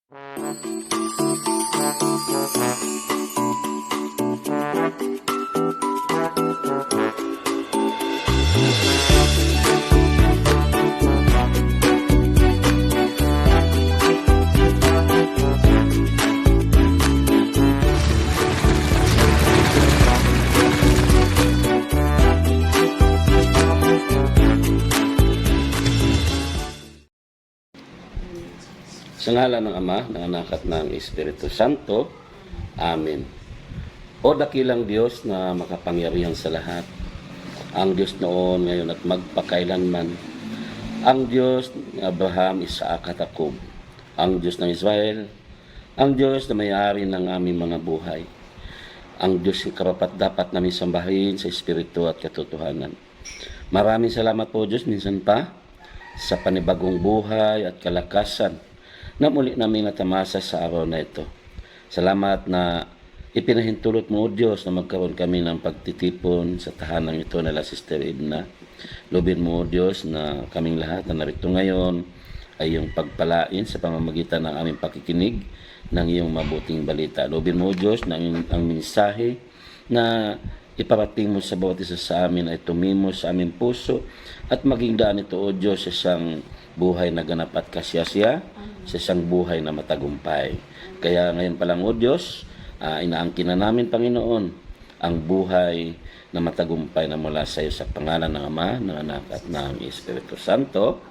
Sa ngalan ng Ama, ng Anak at ng Espiritu Santo. Amen. O dakilang Diyos na makapangyarihan sa lahat, ang Diyos noon, ngayon at magpakailanman, ang Diyos ni Abraham, Isaac at Jacob, ang Diyos ng Israel, ang Diyos na may-ari ng aming mga buhay, ang Diyos yung karapat-dapat namin sambahin sa Espiritu at katotohanan. Maraming salamat po Diyos minsan pa sa panibagong buhay at kalakasan na muli namin natamasa sa araw na ito. Salamat na ipinahintulot mo, Diyos, na magkaroon kami ng pagtitipon sa tahanang ito nila Sister Edna. Lubin mo, Diyos, na kaming lahat na narito ngayon ay iyong pagpalain sa pamamagitan ng aming pakikinig ng iyong mabuting balita. Lubin mo, Diyos, na ang mensahe na iparating mo sa bawat isa sa amin ay tumimo sa aming puso at maging daan ito, O Diyos, sa isang buhay na ganap at kasyasya, sa isang buhay na matagumpay. Kaya ngayon pa lang, O Diyos, inaangkin na namin, Panginoon, ang buhay na matagumpay na mula sa iyo sa pangalan ng Ama, ng Anak at ng Espiritu Santo.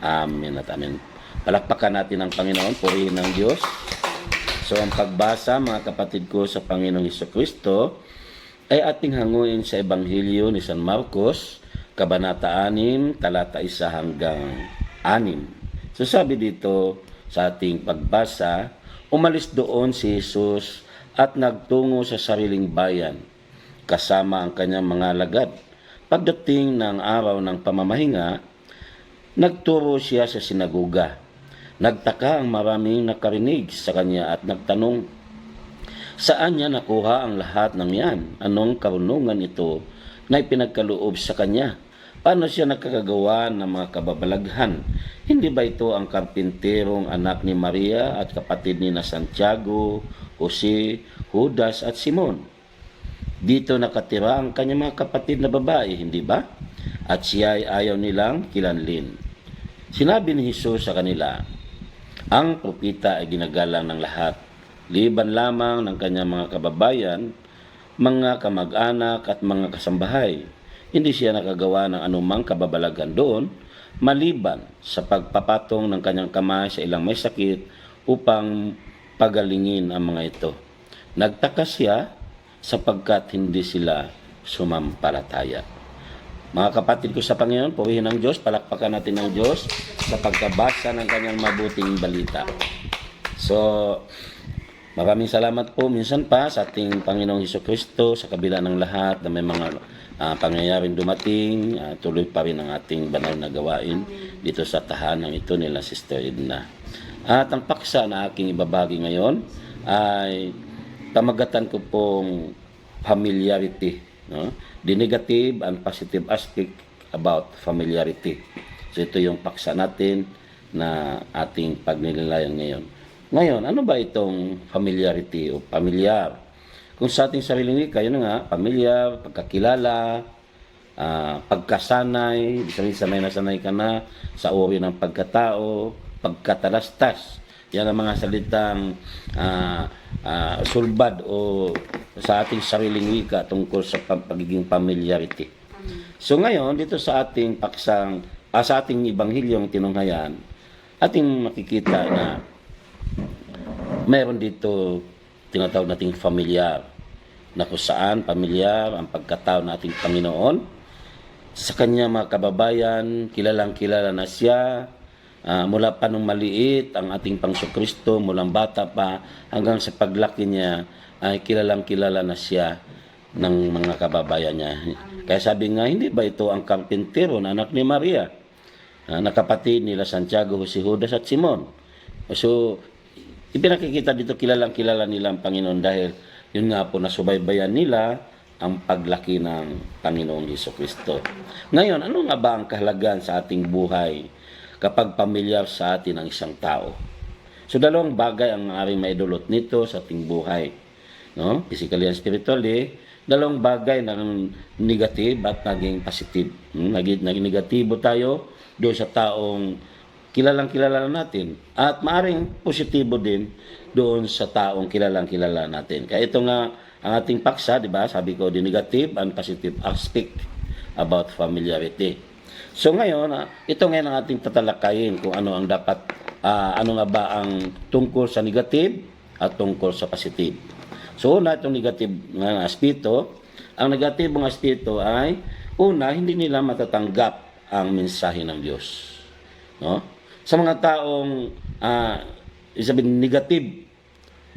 Amen at amen. Palakpakan natin ang Panginoon, purihin ng Diyos. So ang pagbasa, mga kapatid ko, sa Panginoong Hesukristo ay ating hanguin sa Ebanghelyo ni San Marcos, Kabanata 6, talata 1 hanggang 6. So sabi dito sa ating pagbasa, umalis doon si Jesus at nagtungo sa sariling bayan, kasama ang kanyang mga alagad. Pagdating ng araw ng pamamahinga, nagturo siya sa sinagoga. Nagtaka ang maraming nakarinig sa kanya at nagtanong, saan niya nakuha ang lahat ng yan? Anong karunungan ito na ipinagkaloob sa kanya? Paano siya nakakagawa ng mga kababalaghan? Hindi ba ito ang karpinterong anak ni Maria at kapatid ni na Santiago, Jose, Judas at Simon? Dito nakatira ang kanyang mga kapatid na babae, hindi ba? At siya ay ayaw nilang kilanlin. Sinabi ni Jesus sa kanila, ang propita ay ginagalang ng lahat, liban lamang ng kanyang mga kababayan, mga kamag-anak at mga kasambahay. Hindi siya nakagawa ng anumang kababalagan doon, maliban sa pagpapatong ng kanyang kamay sa ilang may sakit upang pagalingin ang mga ito. Nagtaka siya sapagkat hindi sila sumampalataya. Mga kapatid ko sa Panginoon, purihin ng Diyos, palakpakan natin ng Diyos sa pagkabasa ng kanyang mabuting balita. So, maraming salamat po minsan pa sa ating Panginoong Hesukristo sa kabila ng lahat na may mga pangyayaring dumating, tuloy pa rin ang ating banal na gawain dito sa tahanang ito nila Sister Edna. At ang paksa na aking ibabagi ngayon ay pamagatan ko pong familiarity. No? The negative and positive aspect about familiarity. So ito yung paksa natin na ating pagnilalayan ngayon. Ngayon, ano ba itong familiarity o familiar? Kung sa ating sariling wika, yun nga, pamilyar, pagkakilala, pagkasanay, sabihin sanay na sanay ka na sa uri ng pagkatao, pagkatalastas. Yan ang mga salitang sulbad o sa ating sariling wika tungkol sa pagiging familiarity. So ngayon, dito sa ating paksang, sa ating Ebanghilyong tinunghayan, ating makikita na mayroon dito tinatawag nating familiar, na kung saan pamilyar ang pagkatao ng ating Panginoon. Sa kanya mga kababayan, kilalang kilala na siya, mula pa nung maliit ang ating Pangsyokristo, mulang bata pa hanggang sa paglaki niya, ay kilalang kilala na siya ng mga kababayan niya. Kaya sabi nga, hindi ba ito ang karpintero na anak ni Maria, na kapatid nila Santiago, Jose, Judas at Simon? So, ipinakikita dito kilalang kilala nila ang Panginoon dahil yun nga po nasubaybayan nila ang paglaki ng Panginoong Hesukristo. Ngayon, ano nga ba ang kahalagaan sa ating buhay kapag pamilyar sa atin ang isang tao? So dalawang bagay ang aring maidulot nito sa ating buhay. No? Physically and spiritually, dalawang bagay na negative at naging positive. Naging negatibo tayo doon sa taong kilalang-kilala natin. At maaring positibo din doon sa taong kilalang-kilala natin. Kaya ito nga ang ating paksa, di ba? Sabi ko, the negative and positive aspect about familiarity. So ngayon, ito ngayon ang ating tatalakayin kung ano ang dapat, ano nga ba ang tungkol sa negative at tungkol sa positive. So una, itong negative na aspeto, ang negatibong aspeto ay, una, hindi nila matatanggap ang mensahe ng Diyos. No? Sa mga taong isabihin negative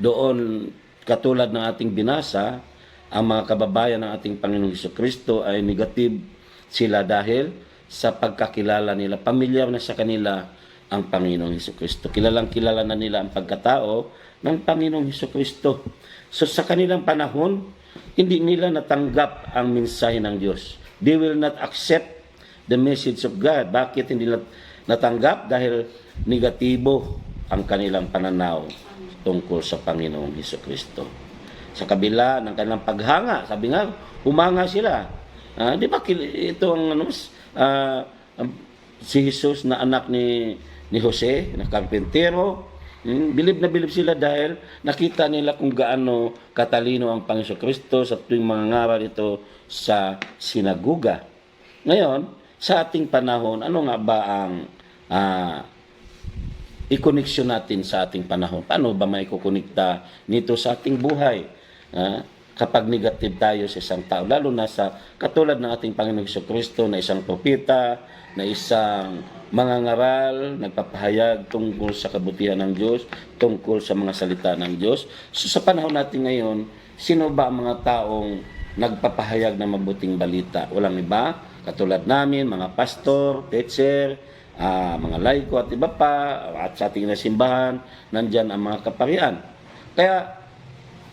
doon, katulad ng ating binasa, ang mga kababayan ng ating Panginoong Hesukristo ay negative sila dahil sa pagkakilala nila, pamilyar na sa kanila ang Panginoong Hesukristo. Kilalang kilala na nila ang pagkatao ng Panginoong Hesukristo. So sa kanilang panahon, hindi nila natanggap ang mensahe ng Diyos. They will not accept the message of God. Bakit hindi natanggap? Dahil negatibo ang kanilang pananaw tungkol sa Panginoong Hesukristo. Sa kabila ng kanilang paghanga, sabi nga, humanga sila. Di ba ito ang si Jesus na anak ni Jose, na karpentero, bilib na bilib sila dahil nakita nila kung gaano katalino ang Panginoon Kristo sa tuwing mga ngaral ito sa sinaguga. Ngayon, sa ating panahon, ano nga ba ang i-connection natin sa ating panahon? Paano ba maikukonekta nito sa ating buhay? Kapag negative tayo sa isang tao, lalo na sa katulad ng ating Panginoong Hesukristo na isang propeta, na isang mangangaral, nagpapahayag tungkol sa kabutihan ng Diyos, tungkol sa mga salita ng Diyos. So sa panahon natin ngayon, sino ba ang mga taong nagpapahayag ng mabuting balita? Walang iba, katulad namin, mga pastor, teacher, mga laiko at iba pa, at sa ating simbahan, nandyan ang mga kaparian. Kaya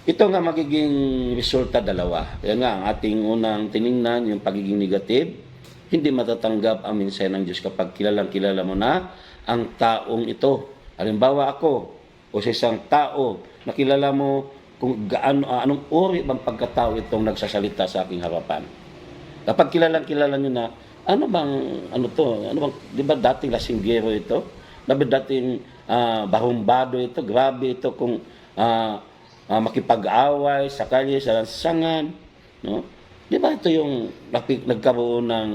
ito nga magiging resulta dalawa. Kaya nga, ang ating unang tiningnan, yung pagiging negative, hindi matatanggap ang mensahe ng Diyos kapag kilalang-kilala mo na ang taong ito. Halimbawa ako, o sa isang tao, nakilala mo kung anong uri bang pagkatao itong nagsasalita sa aking harapan. Kapag kilalang-kilala nyo na, ano bang, di ba dating lasinggero ito? Di ba dating bahumbado ito? Grabe ito kung makipag-away sa kalye, sa lansangan, no? Di ba ito yung nagkaroon ng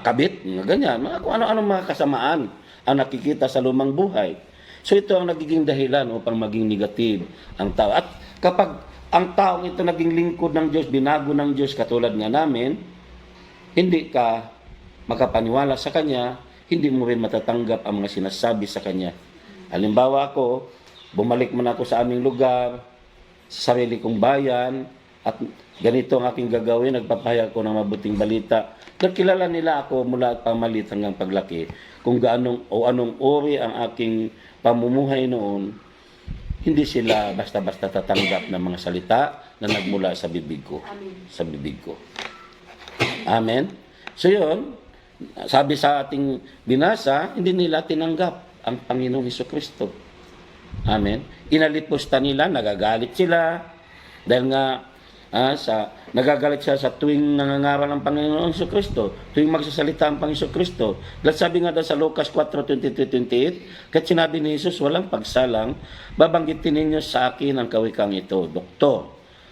kabit, ganyan, kung ano-ano mga kasamaan ang nakikita sa lumang buhay. So ito ang nagiging dahilan upang maging negative ang tao. At kapag ang taong ito naging lingkod ng Diyos, binago ng Diyos katulad nga namin, hindi ka makapaniwala sa Kanya, hindi mo rin matatanggap ang mga sinasabi sa Kanya. Halimbawa ako, bumalik man ako sa aming lugar, sa sarili kong bayan, at ganito ang aking gagawin, nagpapahayag ko ng mabuting balita. Nakilala nila ako mula at pamalit hanggang paglaki, kung anong uri ang aking pamumuhay noon, hindi sila basta-basta tatanggap ng mga salita na nagmula sa bibig ko. Amen. Sa bibig ko. Amen? So yun, sabi sa ating binasa, hindi nila tinanggap ang Panginoong Hesukristo. Amen? Inalipusta nila, nagagalit sila, dahil nga, nagagalit siya sa tuwing nangangaral ng Panginoong Hesukristo, tuwing magsasalita ang Panginoong Hesukristo. Dahil sabi nga daw sa Lucas 4:23-28, kahit sinabi ni Jesus, walang pagsalang, babanggitin ninyo sa akin ang kawikang ito, Doktor,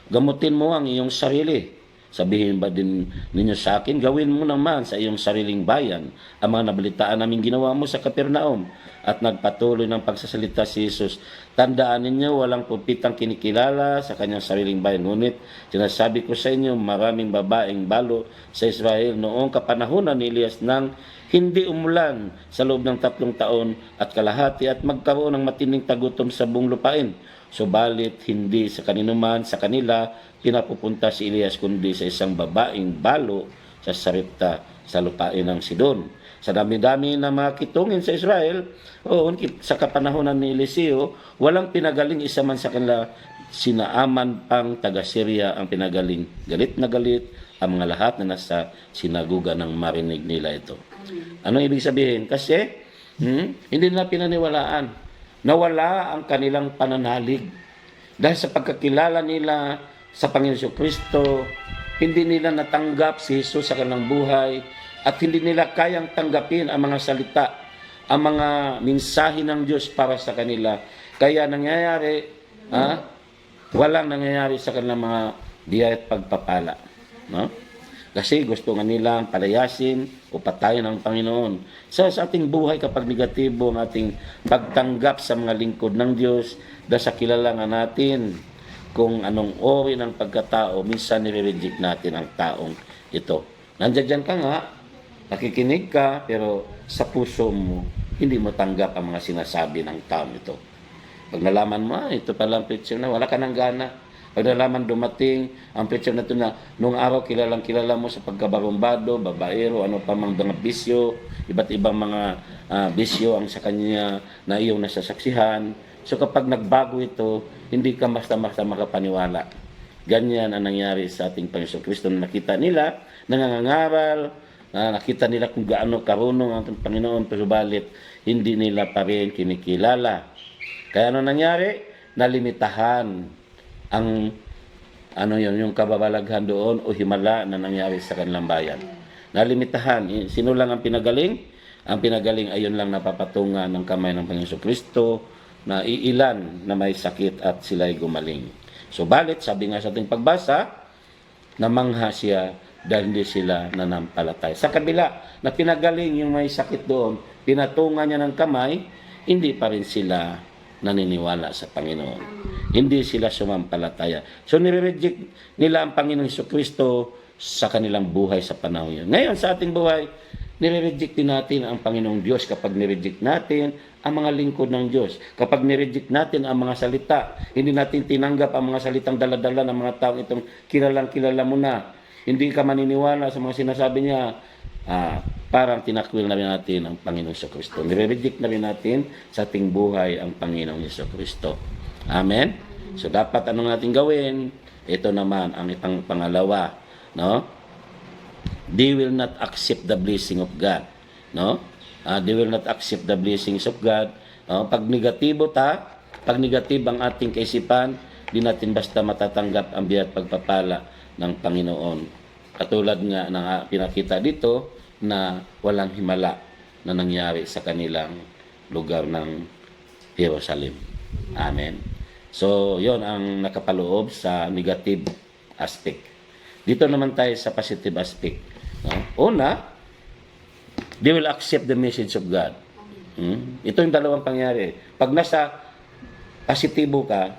gamutin mo ang iyong sarili. Sabihin ba din ninyo sa akin, gawin mo naman sa iyong sariling bayan ang mga nabalitaan namin ginawa mo sa Capernaum. At nagpatuloy ng pagsasalita si Jesus. Tandaan ninyo, walang pupitang kinikilala sa kanyang sariling bayan. Ngunit, sinasabi ko sa inyo, maraming babaeng balo sa Israel noong kapanahunan ni Elias nang hindi umulan sa loob ng 3 taon at kalahati at magkaroon ng matinding tagutom sa buong lupain. Subalit, hindi sa kaninuman sa kanila pinapupunta si Elias kundi sa isang babaeng balo sa Sarepta sa lupain ng Sidon. Sa dami-dami ng mga kitungin sa Israel, sa kapanahonan ni Eliseo, walang pinagaling isa man sa kanila, sinaaman pang taga-Syria ang pinagaling. Galit na galit ang mga lahat na nasa sinaguga ng marinig nila ito. Ano ibig sabihin? Kasi Hindi nila pinaniwalaan. Nawala ang kanilang pananalig. Dahil sa pagkakilala nila sa Panginoon Kristo, hindi nila natanggap si Jesus sa kanilang buhay at hindi nila kayang tanggapin ang mga salita, ang mga mensahe ng Diyos para sa kanila. Kaya nangyayari, walang nangyayari sa kanilang mga biyaya at pagpapala. No? Kasi gusto nga nilang palayasin o patayin ang Panginoon. Sa ating buhay, kapag negatibo ang ating pagtanggap sa mga lingkod ng Diyos, dahil sa kilala nga natin kung anong ori ng pagkatao, minsan nire-reject natin ang taong ito. Nandiyan ka nga, nakikinig ka, pero sa puso mo, hindi mo tanggap ang mga sinasabi ng taong ito. Pag nalaman mo, ito pala ang preacher na, wala ka ng gana. Pag nalaman dumating ang preacher na ito na nung araw kilala mo sa pagkabarumbado, babaero, ano pa mang mga bisyo, iba't ibang mga bisyo ang sa kanya na iyong nasasaksihan. So kapag nagbago ito, hindi ka basta-basta makapaniwala. Ganyan ang nangyari sa ating Panginoon Kristo na nakita nila, nangangaral, nakita nila kung gaano karunong ang ating Panginoon, pero balit hindi nila pa rin kinikilala. Kaya ano nangyari? Nalimitahan ang yung kababalaghan doon o himala na nangyari sa kanilang bayan. Nalimitahan. Sino lang ang pinagaling? Ang pinagaling ay yun lang napapatungan ng kamay ng Panginoon Kristo na iilan na may sakit at sila'y gumaling. So balit, sabi nga sa ating pagbasa, namangha siya dahil hindi sila nanampalataya. Sa kabila na pinagaling yung may sakit doon, pinatungan niya ng kamay, hindi pa rin sila naniniwala sa Panginoon. Hindi sila sumampalataya. So nire-reject nila ang Panginoong Kristo sa kanilang buhay sa panahon yun. Ngayon sa ating buhay, nire-reject din natin ang Panginoong Diyos kapag nire-reject natin ang mga lingkod ng Diyos. Kapag nire-reject natin ang mga salita, hindi natin tinanggap ang mga salitang dala-dala ng mga taong itong kilalang-kilala mo na. Hindi ka maniniwala sa mga sinasabi niya, parang tinakwil na rin natin ang Panginoong Kristo. Nire-reject na rin natin sa ating buhay ang Panginoong Kristo. Amen? So dapat anong natin gawin? Ito naman ang pangalawa, no? They will not accept the blessing of God, no? They will not accept the blessings of God. Pag negatibo pag negative ang ating kaisipan, di natin basta matatanggap ang biyaya at pagpapala ng Panginoon. Katulad nga ng pinakita dito na walang himala na nangyari sa kanilang lugar ng Jerusalem. Amen. So, yon ang nakapaloob sa negative aspect. Dito naman tayo sa positive aspect. Una, they will accept the message of God. Ito yung dalawang pangyari. Pag nasa positibo ka,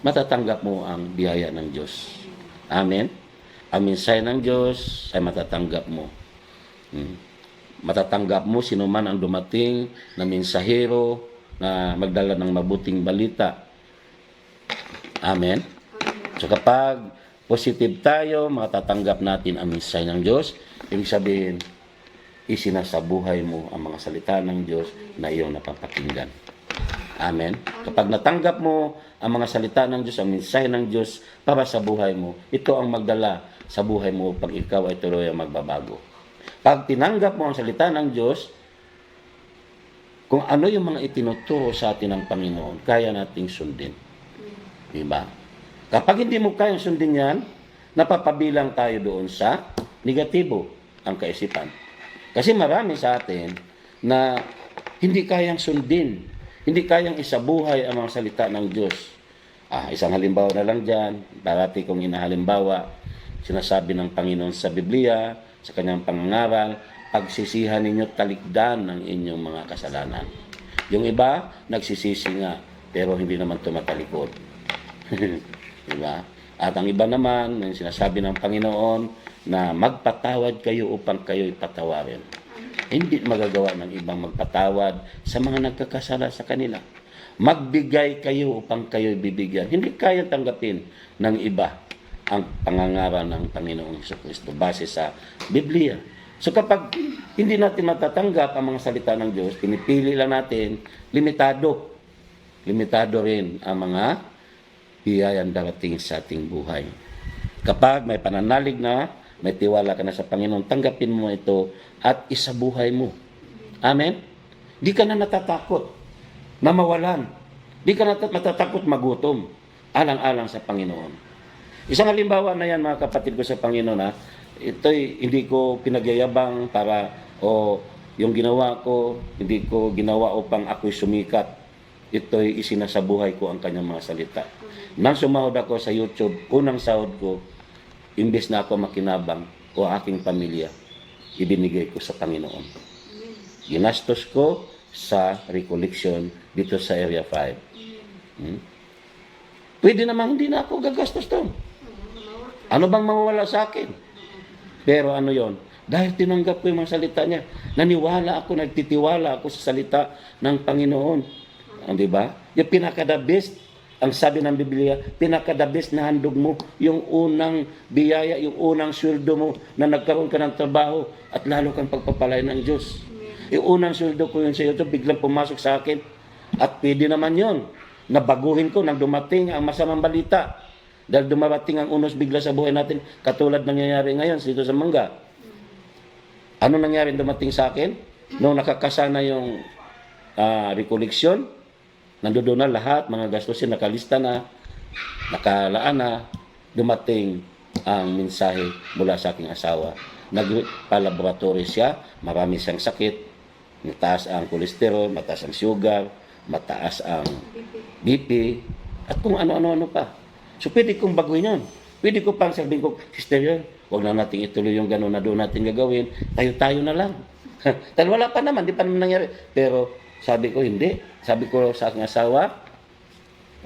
matatanggap mo ang biyaya ng Diyos. Amen. Ang mensahe ng Diyos ay matatanggap mo. Matatanggap mo sino man ang dumating na mensahero na magdala ng mabuting balita. Amen. So kapag positive tayo, matatanggap natin ang mensahe ng Diyos. Ibig sabihin, isinasabuhay mo ang mga salita ng Diyos na iyong napapakinggan. Amen. Kapag natanggap mo ang mga salita ng Diyos, ang mensahe ng Diyos para sa buhay mo, ito ang magdala sa buhay mo pag ikaw ay tuloy ang magbabago. Pag tinanggap mo ang salita ng Diyos, kung ano yung mga itinuturo sa atin ng Panginoon, kaya nating sundin. Diba? Kapag hindi mo kayang sundin yan, napapabilang tayo doon sa negatibo ang kaisipan. Kasi marami sa atin na hindi kayang sundin, hindi kayang isabuhay ang mga salita ng Diyos. Isang halimbawa na lang dyan, parati kong inahalimbawa, sinasabi ng Panginoon sa Biblia, sa kanyang pangangaral, pagsisihan ninyo talikdan ng inyong mga kasalanan. Yung iba, nagsisisi nga, pero hindi naman tumatalikod. Diba? At ang iba naman, yung sinasabi ng Panginoon, na magpatawad kayo upang kayo ipatawarin. Hindi magagawa ng ibang magpatawad sa mga nagkakasala sa kanila. Magbigay kayo upang kayo bibigyan. Hindi kaya tanggapin ng iba ang pangangaral ng Panginoong Jesucristo base sa Biblia. So kapag hindi natin matatanggap ang mga salita ng Diyos, pinipili lang natin, limitado. Limitado rin ang mga biyayang darating sa ating buhay. Kapag may pananalig na, may tiwala ka na sa Panginoon, tanggapin mo ito at isabuhay mo. Amen? Di ka na natatakot na mawalan. Di ka na natatakot magutom. Alang-alang sa Panginoon. Isang halimbawa na yan, mga kapatid ko sa Panginoon, ha? Ito'y hindi ko pinagyayabang para yung ginawa ko, hindi ko ginawa upang ako'y sumikat. Ito'y isinasabuhay ko ang kanyang mga salita. Nang sumahod ako sa YouTube, unang sahod ko, imbes na ako makinabang o aking pamilya, ibinigay ko sa Panginoon. Ginastos ko sa recollection dito sa Area 5. Pwede namang hindi na ako gagastos doon. Ano bang mawawala sa akin? Pero ano yon? Dahil tinanggap ko yung mga salita niya. Naniwala ako, nagtitiwala ako sa salita ng Panginoon. Di ba? Yung pinaka-the best, ang sabi ng Biblia, pinaka-the best na handog mo, yung unang biyaya, yung unang sweldo mo, na nagkaroon ka ng trabaho at lalo kang pagpapalay ng Diyos. Yung unang sweldo ko yun sa iyo, biglang pumasok sa akin. At pwede naman yon, nabaguhin ko nang dumating ang masamang balita. Dahil dumating ang unos bigla sa buhay natin, katulad nangyayari ngayon dito sa Mangga. Ano nangyari dumating sa akin? Nung nakakasana yung recollection, nandoon na lahat, mga gastusin, nakalista na, nakalaan na, dumating ang mensahe mula sa aking asawa. Nagpa-laboratory siya, marami siyang sakit, mataas ang kolesterol, mataas ang sugar, mataas ang BP, at kung ano-ano pa. So, pwede kong baguhin yun. Pwede ko pang sabihin ko, Sister Yel, huwag na natin ituloy yung gano'n na doon natin gagawin. Tayo-tayo na lang. Dahil wala pa naman, di pa naman nangyari. Pero sabi ko, hindi. Sabi ko sa aking asawa,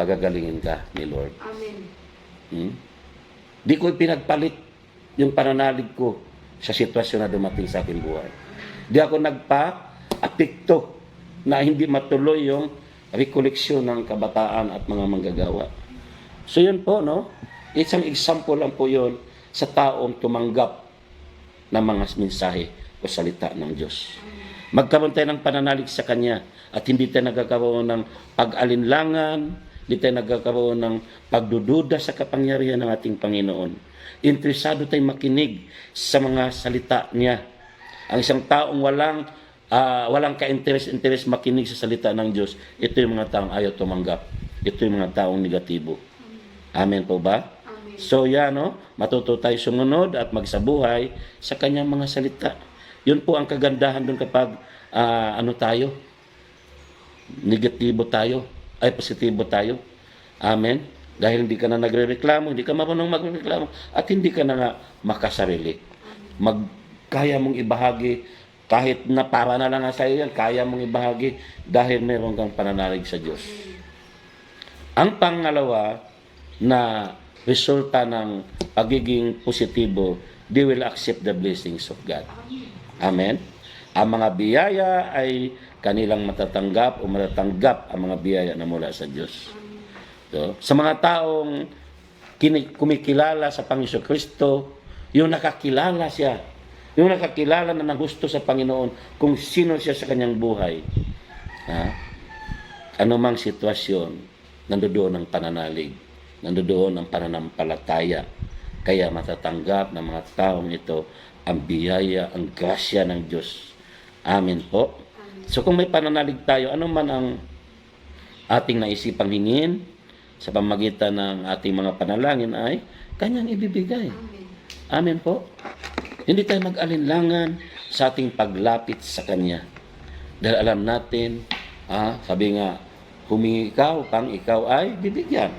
pagagalingin ka ni Lord. Amen. Di ko pinagpalit yung pananalig ko sa sitwasyon na dumating sa aking buhay. Di ako nagpa-apekto na hindi matuloy yung rekoleksyon ng kabataan at mga manggagawa. So yun po, no? Isang example lang po yun sa taong tumanggap ng mga mensahe o salita ng Diyos. Magkaroon tayo ng pananalig sa Kanya at hindi tayo nagkakaroon ng pag-alinlangan, hindi tayo nagkakaroon ng pagdududa sa kapangyarihan ng ating Panginoon. Interesado tayong makinig sa mga salita niya. Ang isang taong walang ka-interest makinig sa salita ng Diyos, ito yung mga taong ayaw tumanggap. Ito yung mga taong negatibo. Amen po ba? Amen. So yan, no? Matuto tayo sumunod at magsabuhay sa kanyang mga salita. Yun po ang kagandahan doon kapag tayo, negatibo tayo, ay positibo tayo. Amen? Dahil hindi ka na nagre-reklamo, hindi ka marunong magre-reklamo, at hindi ka na nga makasarili. Kaya mong ibahagi, kahit na para na lang sa iyo yan, kaya mong ibahagi dahil meron kang pananalig sa Diyos. Ang pangalawa na resulta ng pagiging positibo, they will accept the blessings of God. Amen? Ang mga biyaya ay kanilang matatanggap o matatanggap ang mga biyaya na mula sa Diyos. So, sa mga taong kumikilala sa Panginoon Kristo, yung nakakilala siya, yung nakakilala na nagusto sa Panginoon kung sino siya sa kanyang buhay. Anumang sitwasyon, nandoon ang pananalig, nandoon ang pananampalataya. Kaya matatanggap ng mga taong ito ang biyaya, ang grasya ng Diyos. Amen po. So kung may pananalig tayo, ano man ang ating naisipang hingin sa pamagitan ng ating mga panalangin ay kanyang ibibigay. Amen po. Hindi tayo mag-alinlangan sa ating paglapit sa Kanya. Dahil alam natin, sabi nga, humingi ka upang ikaw ay bibigyan.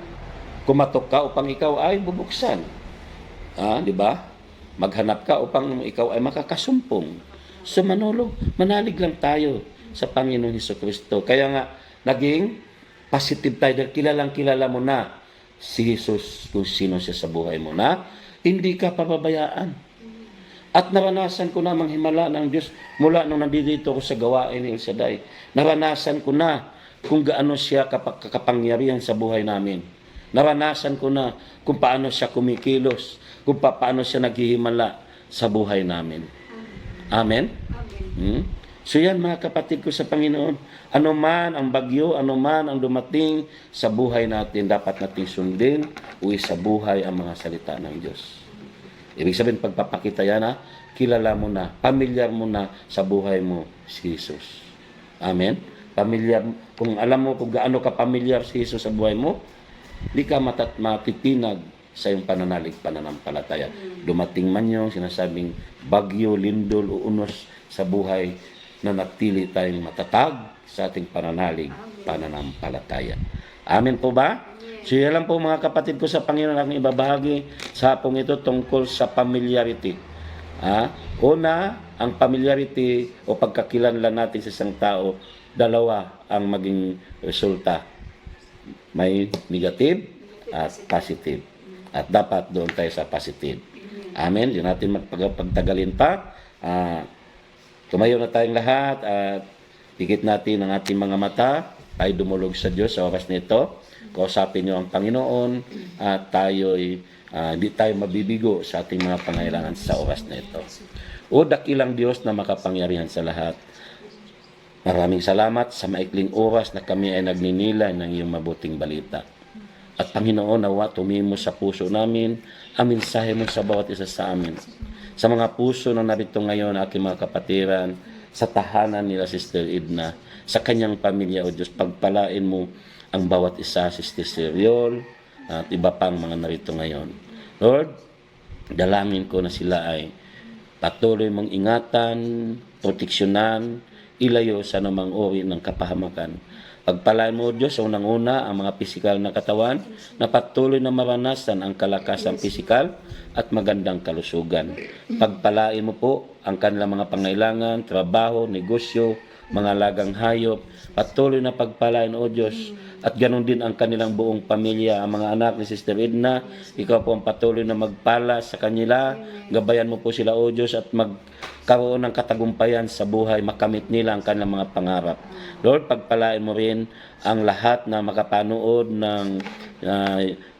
Kumatok ka upang ikaw ay bubuksan. Di ba? Maghanap ka upang ikaw ay makakasumpong. So manalig lang tayo sa Panginoon Hesukristo. Kaya nga, naging positive tayo dahil kilala mo na si Jesus kung sino siya sa buhay mo na hindi ka pababayaan. At naranasan ko na manghimala ng Diyos mula nung nandito ko sa gawain ni El Shaddai. Naranasan ko na kung gaano siya kapangyarihan sa buhay namin. Naranasan ko na kung paano siya kumikilos, kung paano siya naghihimala sa buhay namin. Amen? So yan mga kapatid ko sa Panginoon, ano man ang bagyo, ano man ang dumating sa buhay natin, dapat natin sundin o sa buhay ang mga salita ng Diyos. Ibig sabihin, pagpapakita yan kilala mo na, pamilyar mo na sa buhay mo si Jesus. Amen. Pamilyar, kung alam mo kung gaano ka pamilyar si Jesus sa buhay mo, di ka matitinag sa iyong pananampalataya. Dumating man yung sinasabing bagyo, lindol o unos sa buhay, na natili tayong matatag sa ating pananampalataya. Amen po ba? So yan lang po mga kapatid ko sa Panginoon ang ibabahagi sa hapong ito tungkol sa familiarity. Una, ang familiarity o pagkakilanlan natin sa isang tao, dalawa ang maging resulta. May negative at positive. At dapat doon tayo sa positive. Amen. Di natin magpagtagalin pa. Tumayo na tayong lahat at pikit natin ang ating mga mata. Tayo dumulog sa Diyos sa oras nito. Kausapin niyo ang Panginoon at tayo'y hindi tayo mabibigo sa ating mga pangailangan sa oras na ito. O dakilang Diyos na makapangyarihan sa lahat, maraming salamat sa maikling oras na kami ay nagninilay ng iyong mabuting balita. At Panginoon, nawa tumimo sa puso namin ang mensahe mo sa bawat isa sa amin. Sa mga puso na narito ngayon, aking mga kapatiran, sa tahanan nila Sister Edna, sa kanyang pamilya, O Diyos, pagpalain mo ang bawat isa, Sister Seriol, at iba pang mga narito ngayon. Lord, dalangin ko na sila ay patuloy mong ingatan, proteksyonan, ilayo sa namang uri ng kapahamakan. Pagpalain mo, Diyos, unang-una ang mga pisikal na katawan na patuloy na maranasan ang kalakasang pisikal at magandang kalusugan. Pagpalain mo po ang kanilang mga pangailangan, trabaho, negosyo, mga lagang hayop. Patuloy na pagpalain, O Diyos, at ganoon din ang kanilang buong pamilya, ang mga anak ni Sister Edna. Ikaw po ang patuloy na magpala sa kanila. Gabayan mo po sila, O Diyos, at magkaroon ng katagumpayan sa buhay, makamit nila ang kanilang mga pangarap. Lord, pagpalain mo rin ang lahat na makapanood ng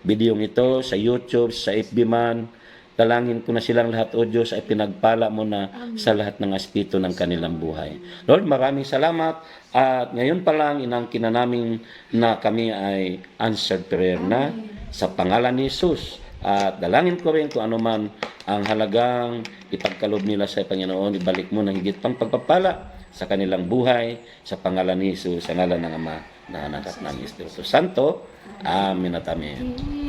videong ito sa YouTube, sa FB man. Dalangin ko na silang lahat, O Diyos, ay pinagpala mo na sa lahat ng aspeto ng kanilang buhay. Lord, maraming salamat. At ngayon pa lang, inangkin na namin na kami ay answered prayer na sa pangalan ni Jesus. At dalangin ko rin kung ano man ang halagang ipagkalob nila sa Panginoon, ibalik mo ng higit pang pagpapala sa kanilang buhay, sa pangalan ni Jesus, sa ngalan ng Ama, na Anak at ng Espiritu Santo. Amen at Amen.